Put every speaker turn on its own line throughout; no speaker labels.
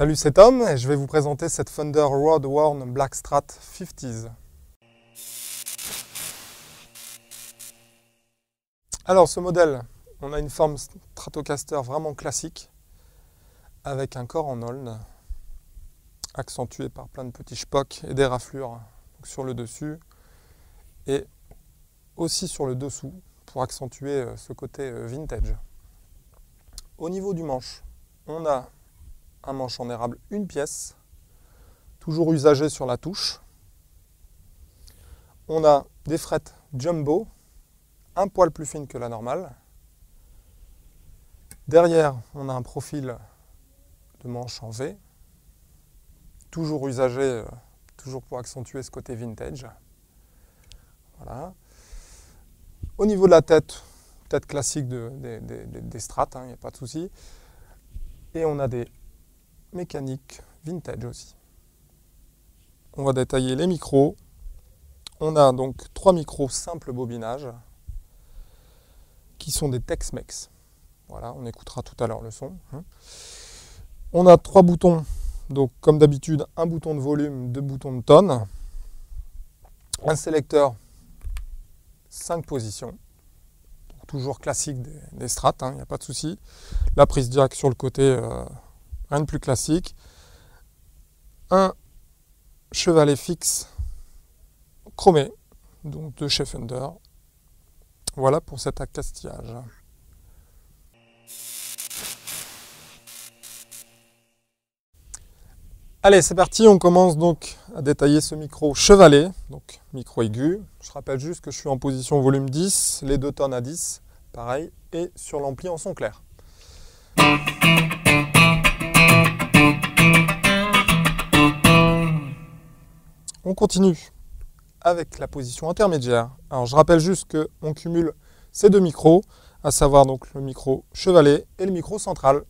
Salut, c'est Tom et je vais vous présenter cette Fender Rode Worn Black Strat 50s. Alors ce modèle, on a une forme Stratocaster vraiment classique avec un corps en aulne accentué par plein de petits spocks et des raflures sur le dessus et aussi sur le dessous pour accentuer ce côté vintage. Au niveau du manche, on a un manche en érable, une pièce, toujours usagé sur la touche. On a des frettes jumbo, un poil plus fine que la normale. Derrière, on a un profil de manche en V, toujours usagé, toujours pour accentuer ce côté vintage. Voilà. Au niveau de la tête, tête classique des Strats, il n'y a pas de souci. Et on a des mécaniques vintage aussi. On va détailler les micros. On a donc 3 micros simple bobinage qui sont des Tex-Mex. Voilà, on écoutera tout à l'heure le son. On a 3 boutons, donc comme d'habitude, un bouton de volume, 2 boutons de tonne, un sélecteur 5 positions, toujours classique des Strats, il n'y a pas de souci. La prise jack sur le côté, rien de plus classique. Un chevalet fixe chromé, donc de chez Fender. Voilà pour cet accastillage. Allez, c'est parti, on commence donc à détailler ce micro chevalet, donc micro aigu. Je rappelle juste que je suis en position volume 10, les 2 tonnes à 10, pareil, et sur l'ampli en son clair. On continue avec la position intermédiaire. Alors je rappelle juste qu'on cumule ces 2 micros, à savoir donc le micro chevalet et le micro central.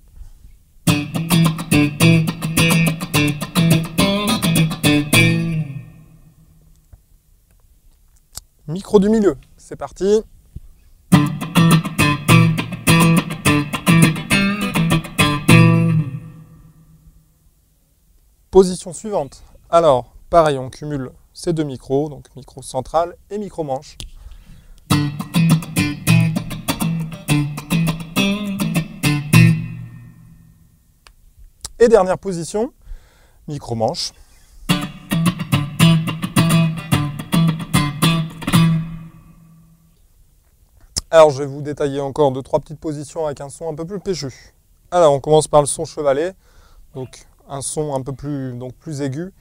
Micro du milieu, c'est parti. Position suivante. Alors, pareil, on cumule ces 2 micros, donc micro central et micro manche. Et dernière position, micro manche. Alors, je vais vous détailler encore 2-3 petites positions avec un son un peu plus péchu. Alors, on commence par le son chevalet, donc un son un peu plus aigu,